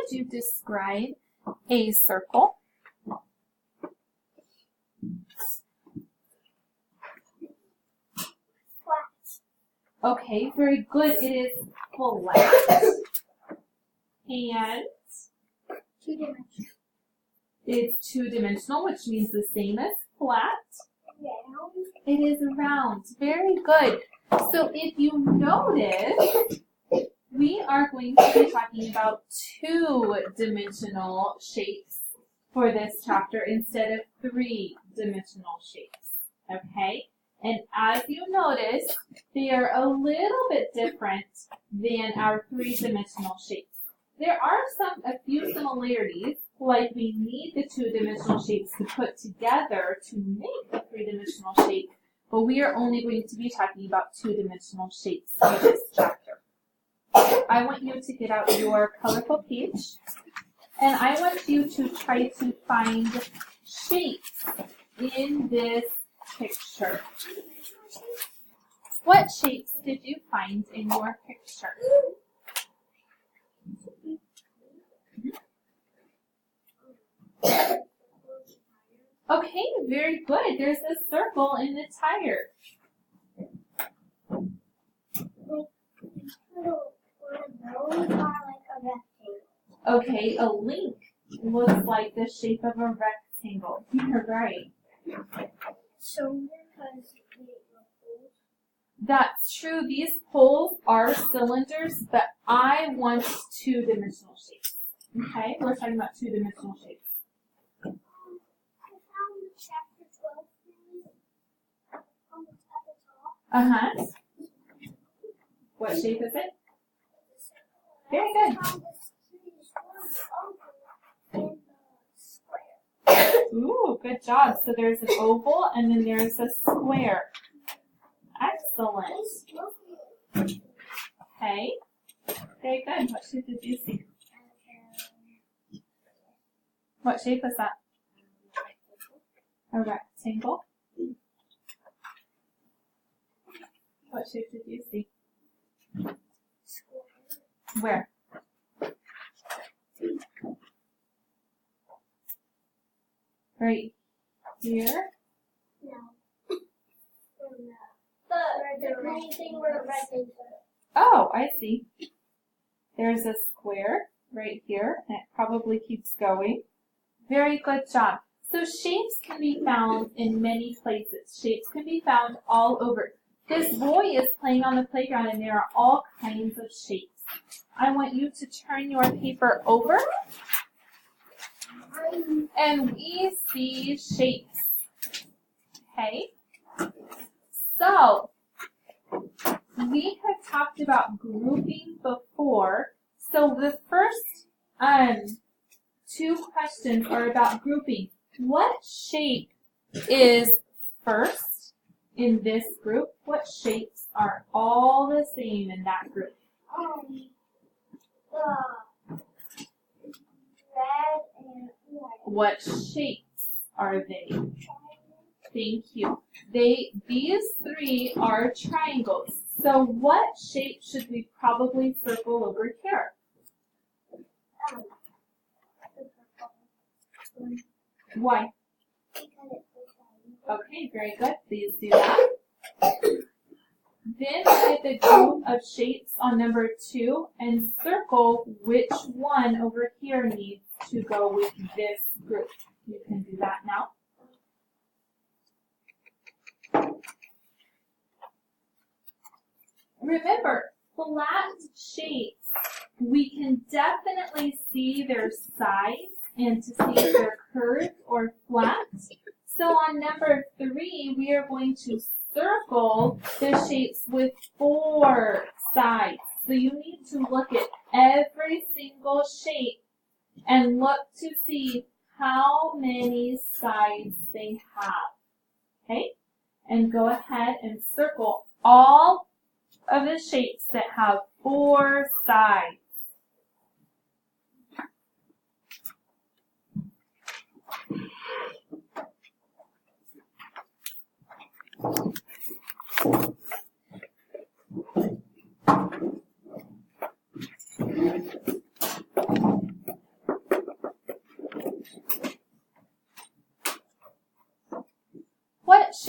would you describe a circle? Okay, very good. It is flat. And two-dimensional. It's two-dimensional, which means the same as flat. Round. It is round. Very good. So if you notice, we are going to be talking about two-dimensional shapes for this chapter instead of three-dimensional shapes. Okay? And as you notice, they are a little bit different than our three-dimensional shapes. There are a few similarities, like we need the two-dimensional shapes to put together to make a three-dimensional shape, but we are only going to be talking about two-dimensional shapes for this chapter. I want you to get out your colorful page, and I want you to try to find shapes in this picture. What shapes did you find in your picture? Okay, very good. There's a circle in the tire. Okay, a link looks like the shape of a rectangle. You're right. So because That's true. These poles are cylinders, but I want two-dimensional shapes. Okay, we're talking about two-dimensional shapes. I found chapter 12 at the top. What shape is it? Very good. Ooh, good job. So there's an oval and then there's a square. Excellent. Okay. Very good. What shape did you see? What shape is that? A rectangle. What shape did you see? Where? Right here? No. The green thing where the red thing is. Oh, I see. There's a square right here, and it probably keeps going. Very good job. So shapes can be found in many places. Shapes can be found all over. This boy is playing on the playground, and there are all kinds of shapes. I want you to turn your paper over, and we see shapes. Okay? So, we have talked about grouping before. So the first two questions are about grouping. What shape is first in this group? What shapes are all the same in that group? The red and white. What shapes are they? Thank you. These three are triangles. So what shape should we probably circle over here? Why? Okay, very good. Please do that. Then look at the group of shapes on number 2 and circle which one over here needs to go with this group. You can do that now. Remember, flat shapes, we can definitely see their sides and to see if they're curved or flat. So on number 3, we are going to circle the shapes with 4 sides. So you need to look at every single shape and look to see how many sides they have. Okay? And go ahead and circle all of the shapes that have 4 sides.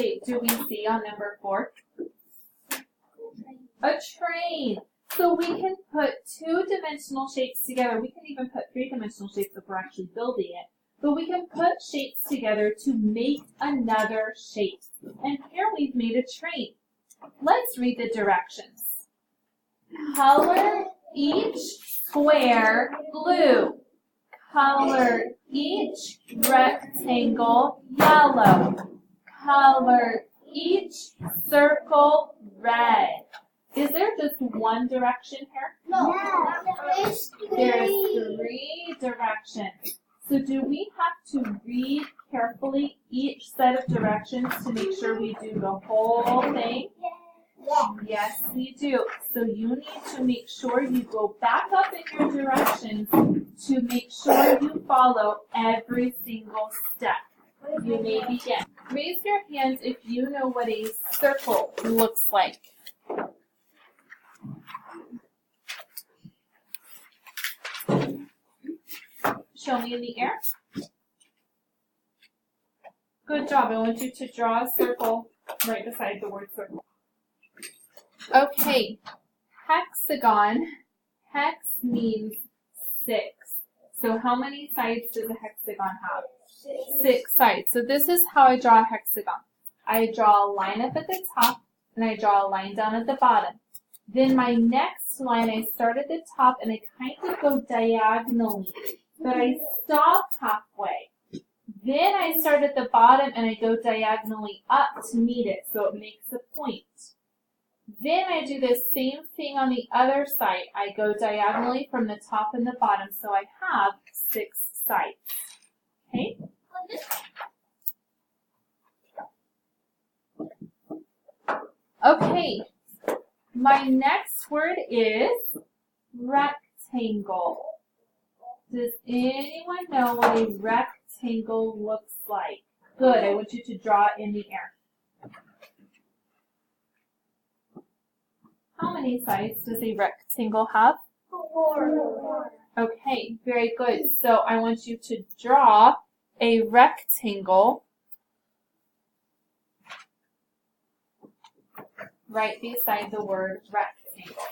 shape do we see on number 4? A train. So we can put 2-dimensional shapes together. We can even put 3-dimensional shapes if we're actually building it. But we can put shapes together to make another shape. And here we've made a train. Let's read the directions. Color each square blue. Color each rectangle yellow. Color each circle red. Is there just one direction here? No. There's 3 directions. So do we have to read carefully each set of directions to make sure we do the whole thing? Yes, we do. So you need to make sure you go back up in your directions to make sure you follow every single step. You may begin. Raise your hands if you know what a circle looks like. Show me in the air. Good job. I want you to draw a circle right beside the word circle. Okay. Hexagon. Hex means 6. So how many sides does a hexagon have? 6 sides. So this is how I draw a hexagon. I draw a line up at the top, and I draw a line down at the bottom. Then my next line, I start at the top, and I kind of go diagonally, but I stop halfway. Then I start at the bottom, and I go diagonally up to meet it, so it makes a point. Then I do the same thing on the other side. I go diagonally from the top and the bottom, so I have 6 sides. Okay? Okay. My next word is rectangle. Does anyone know what a rectangle looks like? Good. I want you to draw it in the air. How many sides does a rectangle have? 4. Okay, very good. So I want you to draw a rectangle right beside the word rectangle.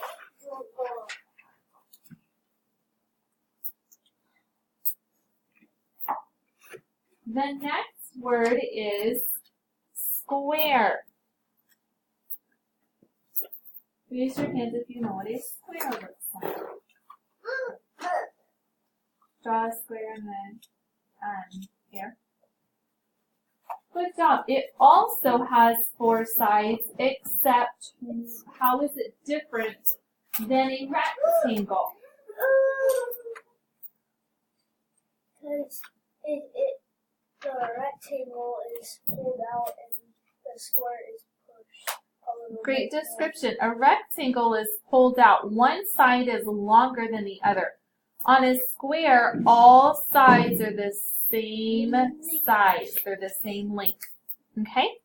The next word is square. Raise your hands if you know what a square looks like. Draw a square in the air. Good job. It also has 4 sides, except how is it different than a rectangle? Because the rectangle is pulled out and the square is pushed a little Great bit. description. A rectangle is pulled out. One side is longer than the other. On a square, all sides are the same size. They're the same length. Okay?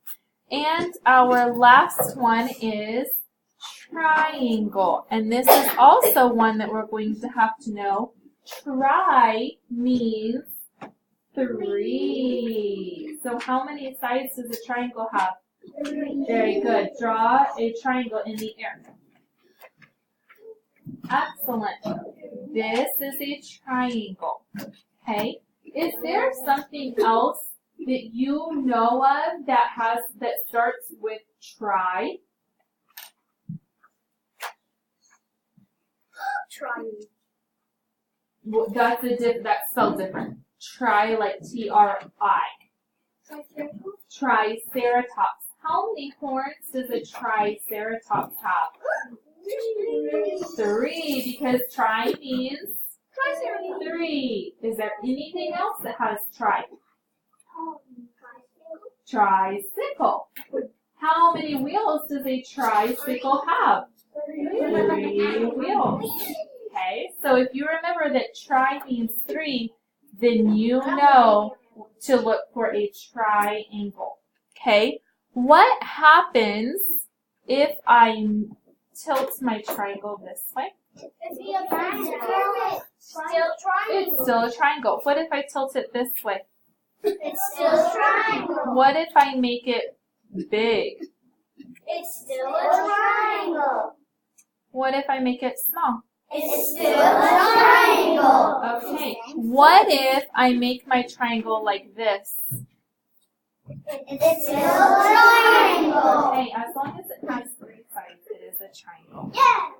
And our last one is triangle. And this is also one that we're going to have to know. Tri means 3. So how many sides does a triangle have? 3. Very good. Draw a triangle in the air. Excellent. This is a triangle. Okay? Is there something else that you know of that starts with tri? Triangle. Well, that's spelled different. Tri, like T-R-I. Triceratops. How many horns does a triceratops have? 3, because tri means 3. Is there anything else that has tri? Tricycle. How many wheels does a tricycle have? 3 wheels. Okay, so if you remember that tri means 3, then you know to look for a triangle. Okay, what happens if I tilt my triangle this way? It's still a triangle. What if I tilt it this way? It's still a triangle. What if I make it big? It's still a triangle. What if I make it small? It's still a triangle. Okay. What if I make my triangle like this? It's still a triangle. Okay, as long as it has 3 sides, it is a triangle. Yeah.